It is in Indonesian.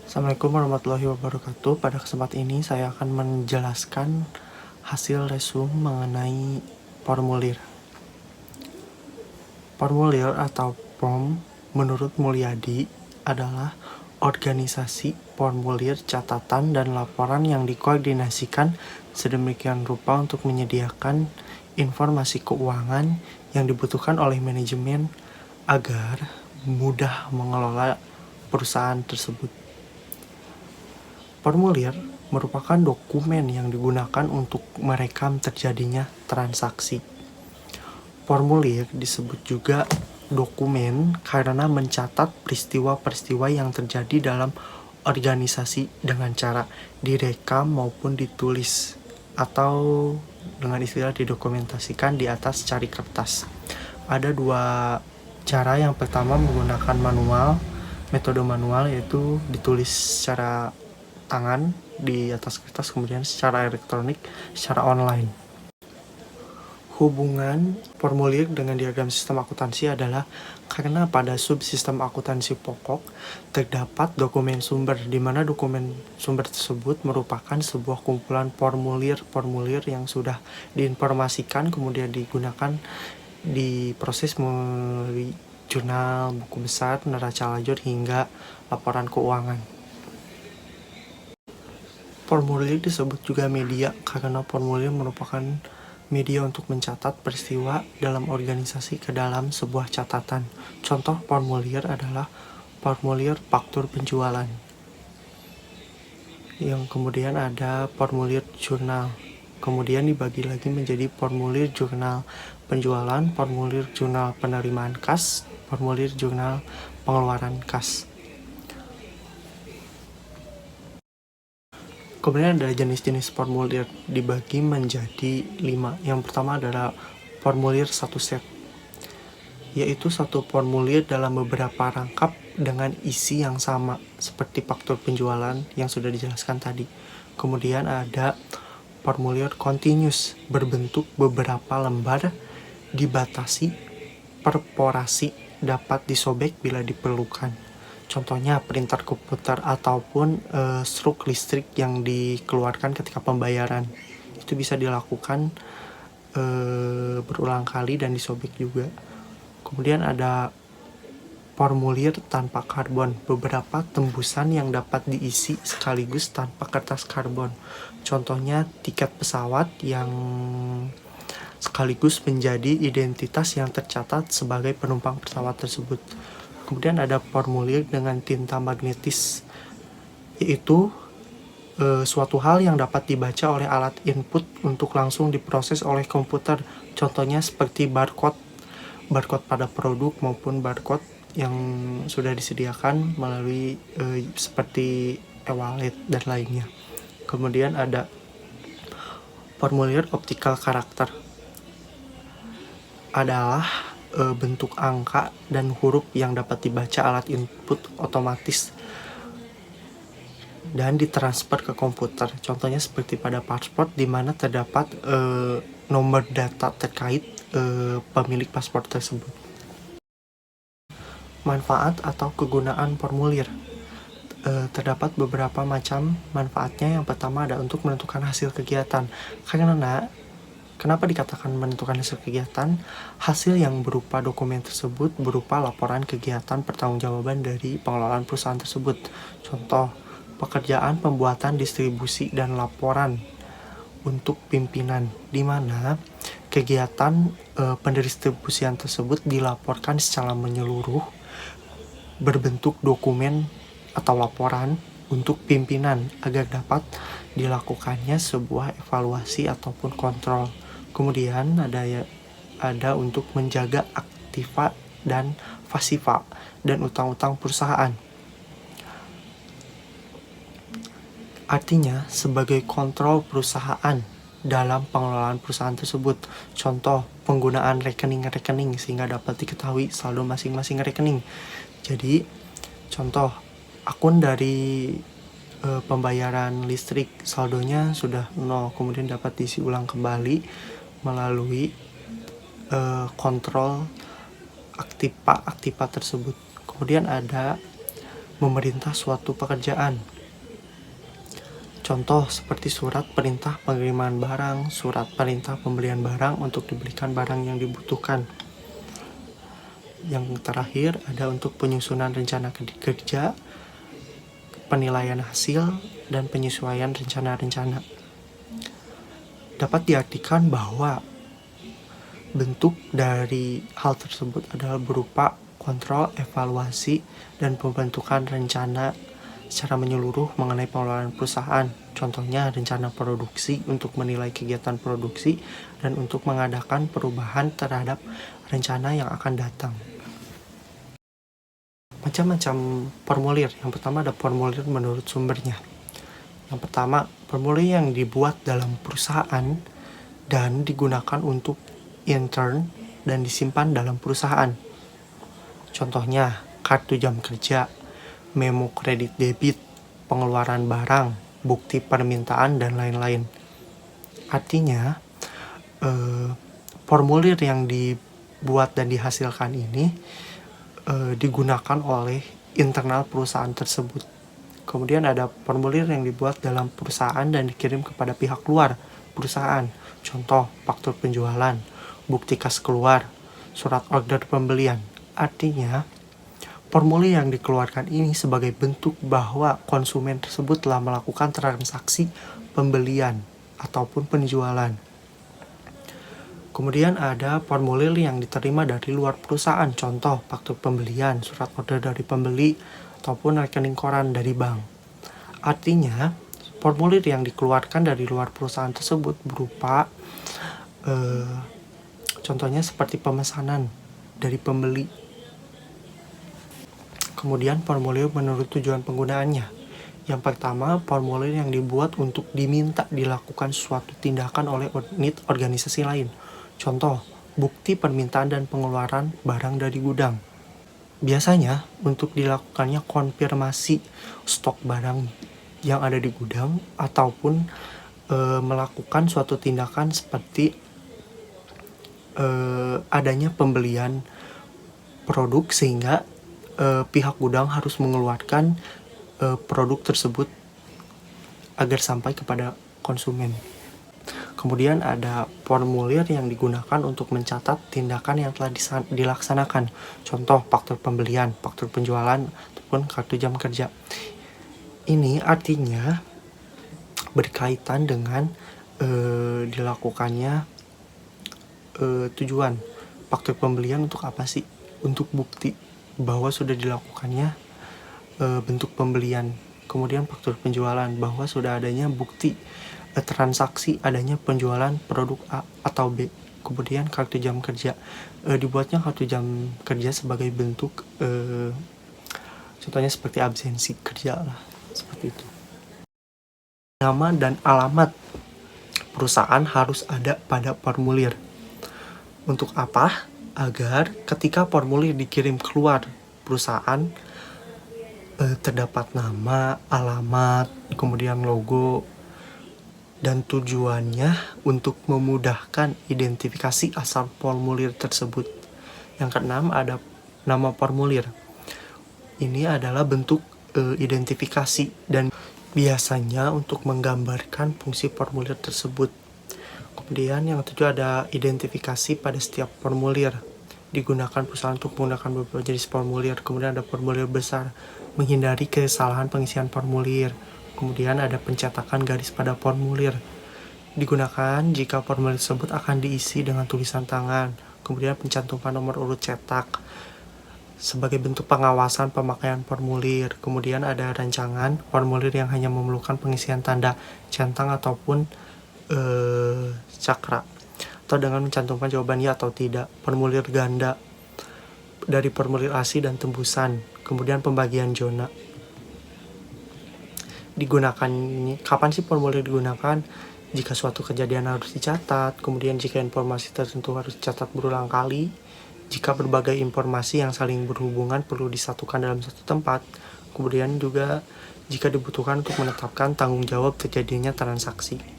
Assalamualaikum warahmatullahi wabarakatuh. Pada kesempatan ini saya akan menjelaskan hasil resume mengenai formulir. Formulir atau form menurut Mulyadi adalah organisasi formulir catatan dan laporan yang dikoordinasikan sedemikian rupa untuk menyediakan informasi keuangan yang dibutuhkan oleh manajemen agar mudah mengelola perusahaan tersebut. Formulir merupakan dokumen yang digunakan untuk merekam terjadinya transaksi. Formulir disebut juga dokumen karena mencatat peristiwa-peristiwa yang terjadi dalam organisasi dengan cara direkam maupun ditulis atau dengan istilah didokumentasikan di atas cari kertas. Ada dua cara. Yang pertama menggunakan metode manual, yaitu ditulis secara tangan di atas kertas, kemudian secara elektronik, secara online. Hubungan formulir dengan diagram sistem akuntansi adalah karena pada subsistem akuntansi pokok terdapat dokumen sumber, di mana dokumen sumber tersebut merupakan sebuah kumpulan formulir yang sudah diinformasikan kemudian digunakan diproses melalui jurnal, buku besar, neraca lajur, hingga laporan keuangan. Formulir disebut juga media karena formulir merupakan media untuk mencatat peristiwa dalam organisasi ke dalam sebuah catatan. Contoh formulir adalah formulir faktur penjualan. Yang kemudian ada formulir jurnal. Kemudian dibagi lagi menjadi formulir jurnal penjualan, formulir jurnal penerimaan kas, formulir jurnal pengeluaran kas. Kemudian ada jenis-jenis formulir dibagi menjadi 5. Yang pertama adalah formulir satu set, yaitu satu formulir dalam beberapa rangkap dengan isi yang sama seperti faktur penjualan yang sudah dijelaskan tadi. Kemudian ada formulir continuous berbentuk beberapa lembar, dibatasi, perforasi, dapat disobek bila diperlukan. Contohnya printer komputer ataupun struk listrik yang dikeluarkan ketika pembayaran. Itu bisa dilakukan berulang kali dan disobek juga. Kemudian ada formulir tanpa karbon, beberapa tembusan yang dapat diisi sekaligus tanpa kertas karbon. Contohnya tiket pesawat yang sekaligus menjadi identitas yang tercatat sebagai penumpang pesawat tersebut. Kemudian ada formulir dengan tinta magnetis, yaitu suatu hal yang dapat dibaca oleh alat input untuk langsung diproses oleh komputer. Contohnya seperti barcode pada produk maupun barcode yang sudah disediakan melalui seperti e-wallet dan lainnya. Kemudian ada formulir optical karakter, adalah bentuk angka dan huruf yang dapat dibaca alat input otomatis dan ditransfer ke komputer. Contohnya seperti pada paspor, di mana terdapat nomor data terkait pemilik paspor tersebut. Manfaat atau kegunaan formulir. Terdapat beberapa macam manfaatnya. Yang pertama ada untuk menentukan hasil kegiatan. Kenapa dikatakan menentukan hasil kegiatan? Hasil yang berupa dokumen tersebut berupa laporan kegiatan pertanggungjawaban dari pengelolaan perusahaan tersebut. Contoh, pekerjaan pembuatan distribusi dan laporan untuk pimpinan, di mana kegiatan pendistribusian tersebut dilaporkan secara menyeluruh berbentuk dokumen atau laporan untuk pimpinan agar dapat dilakukannya sebuah evaluasi ataupun kontrol. Kemudian ada untuk menjaga aktiva dan pasiva dan utang-utang perusahaan. Artinya sebagai kontrol perusahaan dalam pengelolaan perusahaan tersebut. Contoh, penggunaan rekening-rekening sehingga dapat diketahui saldo masing-masing rekening. Jadi, contoh akun dari pembayaran listrik, saldonya sudah 0, kemudian dapat diisi ulang kembali melalui kontrol aktiva tersebut. Kemudian ada memerintah suatu pekerjaan. Contoh seperti surat perintah pengiriman barang, surat perintah pembelian barang untuk dibelikan barang yang dibutuhkan. Yang terakhir ada untuk penyusunan rencana kerja, penilaian hasil, dan penyesuaian rencana-rencana. Dapat diartikan bahwa bentuk dari hal tersebut adalah berupa kontrol, evaluasi, dan pembentukan rencana secara menyeluruh mengenai pengelolaan perusahaan. Contohnya rencana produksi untuk menilai kegiatan produksi dan untuk mengadakan perubahan terhadap rencana yang akan datang. Macam-macam formulir. Yang pertama ada formulir menurut sumbernya. Yang pertama, formulir yang dibuat dalam perusahaan dan digunakan untuk intern dan disimpan dalam perusahaan. Contohnya, kartu jam kerja, memo kredit debit, pengeluaran barang, bukti permintaan, dan lain-lain. Artinya, formulir yang dibuat dan dihasilkan ini digunakan oleh internal perusahaan tersebut. Kemudian ada formulir yang dibuat dalam perusahaan dan dikirim kepada pihak luar perusahaan. Contoh, faktur penjualan, bukti kas keluar, surat order pembelian. Artinya, formulir yang dikeluarkan ini sebagai bentuk bahwa konsumen tersebut telah melakukan transaksi pembelian ataupun penjualan. Kemudian ada formulir yang diterima dari luar perusahaan, contoh faktur pembelian, surat order dari pembeli, ataupun rekening koran dari bank. Artinya, formulir yang dikeluarkan dari luar perusahaan tersebut berupa contohnya seperti pemesanan dari pembeli. Kemudian formulir menurut tujuan penggunaannya. Yang pertama, formulir yang dibuat untuk diminta dilakukan suatu tindakan oleh unit organisasi lain. Contoh, bukti permintaan dan pengeluaran barang dari gudang. Biasanya, untuk dilakukannya konfirmasi stok barang yang ada di gudang ataupun melakukan suatu tindakan seperti adanya pembelian produk sehingga pihak gudang harus mengeluarkan produk tersebut agar sampai kepada konsumen. Kemudian ada formulir yang digunakan untuk mencatat tindakan yang telah dilaksanakan. Contoh, faktur pembelian, faktur penjualan, ataupun kartu jam kerja. Ini artinya berkaitan dengan dilakukannya tujuan. Faktur pembelian untuk apa sih? Untuk bukti bahwa sudah dilakukannya bentuk pembelian. Kemudian faktur penjualan bahwa sudah adanya bukti transaksi adanya penjualan produk A atau B. Kemudian kartu jam kerja, dibuatnya kartu jam kerja sebagai bentuk contohnya seperti absensi kerja lah, seperti itu. Nama dan alamat perusahaan harus ada pada formulir. Untuk apa? Agar ketika formulir dikirim keluar perusahaan terdapat nama, alamat, kemudian logo, dan tujuannya untuk memudahkan identifikasi asal formulir tersebut. Yang keenam ada nama formulir. Ini adalah bentuk identifikasi dan biasanya untuk menggambarkan fungsi formulir tersebut. Kemudian yang ketujuh ada identifikasi pada setiap formulir. Digunakan perusahaan untuk menggunakan beberapa jenis formulir. Kemudian ada formulir besar, menghindari kesalahan pengisian formulir. Kemudian ada pencetakan garis pada formulir. Digunakan jika formulir tersebut akan diisi dengan tulisan tangan. Kemudian pencantuman nomor urut cetak sebagai bentuk pengawasan pemakaian formulir. Kemudian ada rancangan formulir yang hanya memerlukan pengisian tanda centang ataupun cakra, atau dengan mencantumkan jawaban ya atau tidak. Formulir ganda dari formulir ASI dan tembusan. Kemudian pembagian zona. Digunakan kapan sih formulir digunakan? Jika suatu kejadian harus dicatat, kemudian jika informasi tertentu harus dicatat berulang kali, jika berbagai informasi yang saling berhubungan perlu disatukan dalam satu tempat, kemudian juga jika dibutuhkan untuk menetapkan tanggung jawab terjadinya transaksi.